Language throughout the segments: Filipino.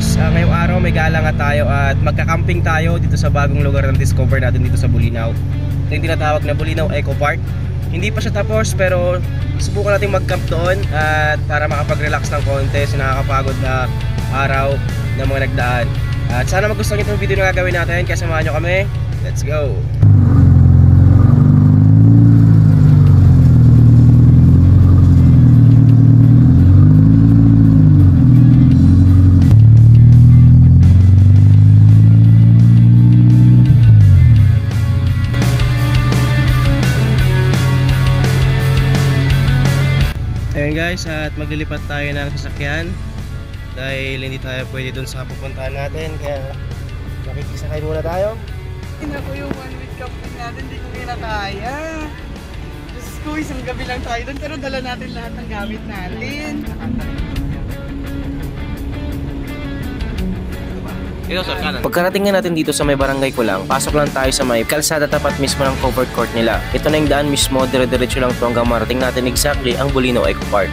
guys, ngayong araw may gala nga tayo at magka-camping tayo dito sa bagong lugar na discover natin dito sa Bulinaw. Ito yung tinatawag na Bulinaw Eco Park. Hindi pa siya tapos pero subukan natin mag-camp doon at para makapag-relax ng konti sa nakakapagod na araw na mga nagdaan. At sana magustuhan niyo itong video na gagawin natin kaya samahan nyo kami. Let's go! Ayan guys, at maglilipat tayo ng sasakyan dahil hindi tayo pwede dun sa pupuntahan natin, kaya makikisakay muna tayo. Hindi ko yung 1 week camping natin, hindi ko kinakaya. Diyos ko, isang gabi lang tayo dun pero dala natin lahat ng gamit natin. Pagkarating nga natin dito sa may barangay Kulang, pasok lang tayo sa may kalsada tapat mismo ng covered court nila. Ito na yung daan mismo, dire-diretso lang ito hanggang marating natin exactly ang Bulinaw Eco Park.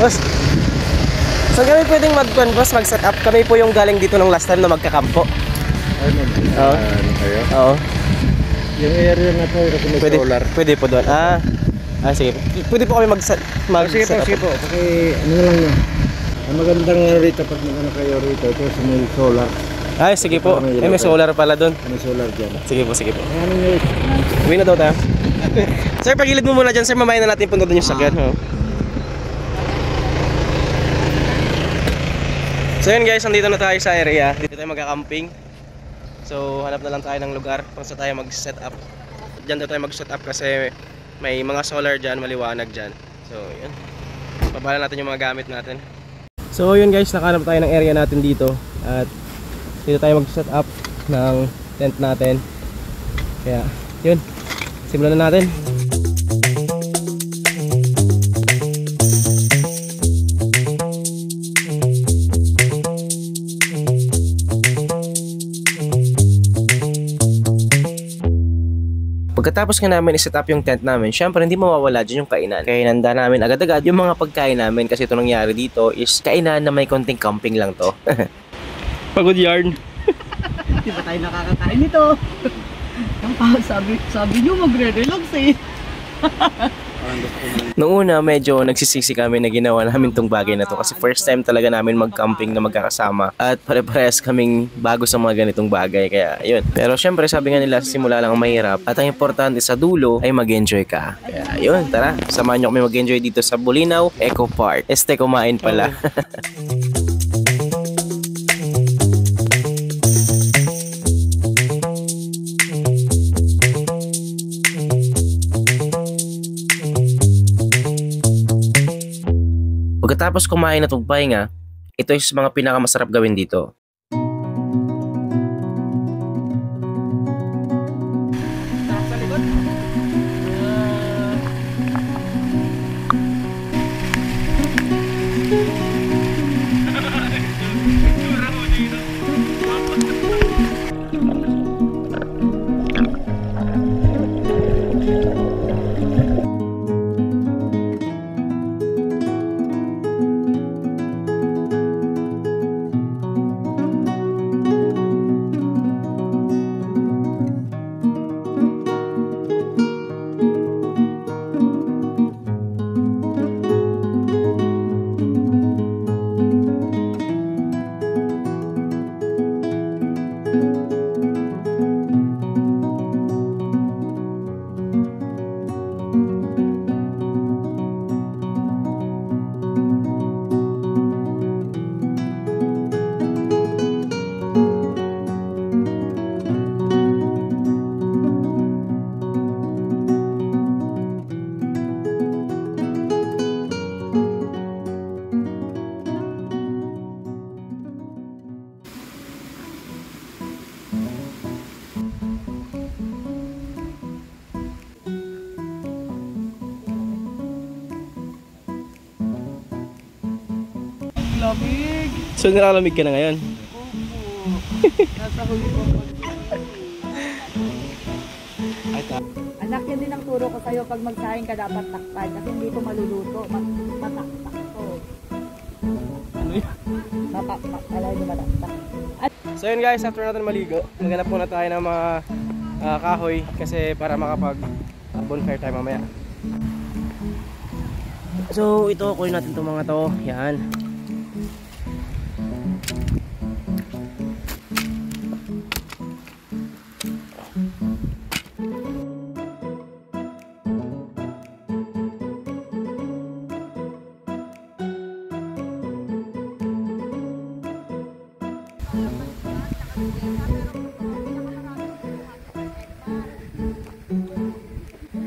Boss, saan kami pwedeng mag-set up? Kami po yung galing dito ng last time na magkakampo. Ano kayo? Oo. Yung area na to, kasi may solar. Pwede po doon. Sige. Pwede po kami mag-set Sige po. Kasi ano lang yun. Ang magandang rito pag ano kayo rito, ito sa may solar. Sige po. May solar pala doon. May solar dyan. Sige po. Ano nyo? Uwi na daw tayo. Sir, pagilid mo muna dyan, sir. Mamayin na natin punta doon yung sakyan. So yun guys, nandito na tayo sa area. Dito tayo magka-camping. So hanap na lang tayo ng lugar kung saan tayo mag-set up. Diyan tayo mag-set up kasi may mga solar dyan, maliwanag dyan. So yun, babala natin yung mga gamit natin. So yun guys, nakahanap tayo ng area natin dito. At dito tayo mag-set up ng tent natin. Kaya yun, simulan na natin. Pagkatapos nga namin i-set up yung tent namin, syempre hindi mawawala dyan yung kainan. Kaya hinanda namin agad-agad yung mga pagkain namin kasi ito nangyari dito is kainan na may konting camping lang to. Pagod yarn. Di ba tayo nakakakain nito? Sabi nyo magre-relax eh. Noong una medyo nagsisisi kami na ginawa namin tong bagay na to kasi first time talaga namin mag-camping na magkakasama at pare-parehas kaming bago sa mga ganitong bagay, kaya yun. Pero syempre sabi nga nila simula lang ang mahirap at ang importante sa dulo ay mag-enjoy ka. Kaya yun, tara, samahan nyo kami mag-enjoy dito sa Bulinaw Eco Park. Kumain pala. Pagkatapos kumain at magpahinga, ito yung mga pinakamasarap gawin dito. Sa likod. Lamig. So nalalamig ka na ngayon? Nasa huli ko. Anak, yun din ang turo ko sa'yo. Pag magsaing ka, dapat takpan. Kasi hindi ko maluluto. Mataktak ko. Ano yun? Alam niyo mataktak. So yun guys, after natin maligo, maghanap muna tayo ng mga kahoy kasi para makapag bonfire tayo mamaya. So ito, kunin natin itong mga to. Yan.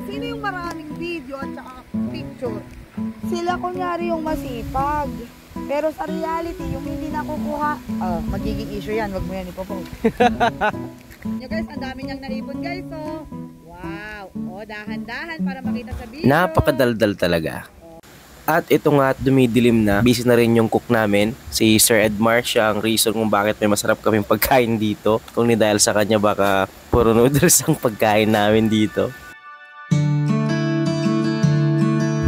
Sino yung maraming video at saka picture? Sila kunyari yung masipag. Pero sa reality, yung hindi nakukuha, magiging issue yan. Wag mo yan ipopost. Yung guys, ang dami niyang naipon guys, oh. Wow. Oh, dahan-dahan para makita sa video. Napakadaldal talaga. At ito nga, dumidilim na. Busy na rin yung cook namin, si Sir Edmar. Siya ang reason kung bakit may masarap kaming pagkain dito. Kung ni dahil sa kanya, baka puro noodles ang pagkain namin dito.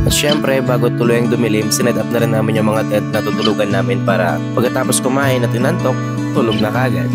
At syempre, bago tuloy ang dumilim, sinet up na rin namin yung mga tent na tutulugan namin para pagkatapos kumain at inantok, tulog na kagad.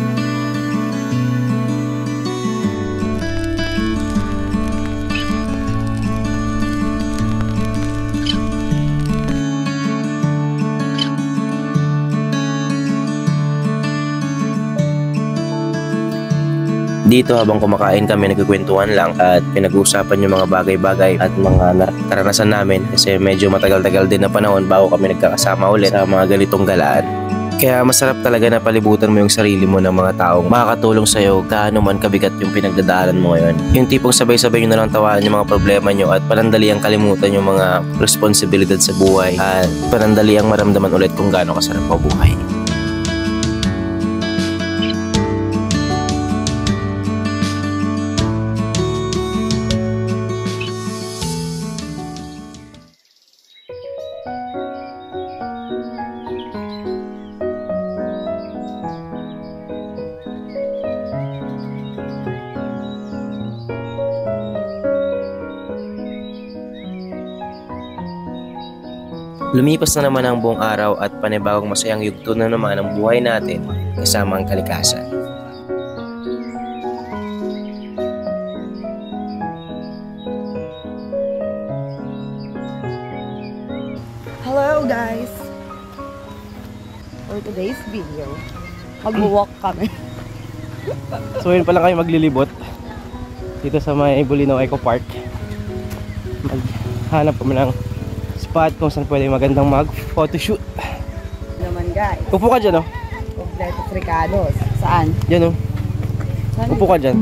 Dito habang kumakain kami, nagkukwentuhan lang at pinag-uusapan yung mga bagay-bagay at mga karanasan namin kasi medyo matagal-tagal din na panahon bago kami nagkakasama ulit sa mga ganitong galaan. Kaya masarap talaga na palibutan mo yung sarili mo ng mga taong makakatulong sa'yo gaano man kabigat yung pinagdadaanan mo ngayon. Yung tipong sabay-sabay nyo na lang tawanan yung mga problema nyo at panandaliang kalimutan yung mga responsibilidad sa buhay at panandaliang maramdaman ulit kung gaano kasarap mabuhay. Lumipas na naman ang buong araw at panibagong masayang yugto na naman ang buhay natin kasama ang kalikasan. Hello guys! For today's video, mag-walk kami. So yun pala kayo maglilibot dito sa may Bulinaw Eco Park. Maghanap kami ng spot kung saan pwede magandang mag-photoshoot. Naman guys, Upo ka dyan, oh. Completos Ricados. Saan? Dyan, oh. Saan? Upo ka dyan.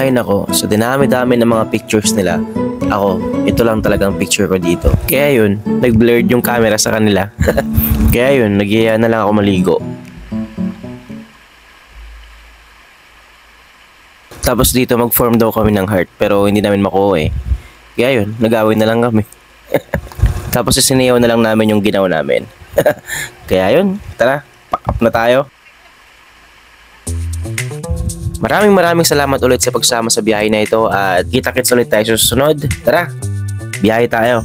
Ay nako, sa dinami-dami ng mga pictures nila, ako, ito lang talagang picture ko dito. Kaya yun, nag-blurred yung camera sa kanila. Kaya yun, nag-iaya na lang ako maligo. Tapos dito mag-form daw kami ng heart, pero hindi namin makuha eh. Kaya yun, nag-away na lang kami. Tapos siniyaw na lang namin yung ginawa namin. Kaya yun, tara, pack up na tayo. Maraming salamat ulit sa pagsama sa biyahe na ito at kita-kits ulit tayo sa susunod. Tara, biyahe tayo.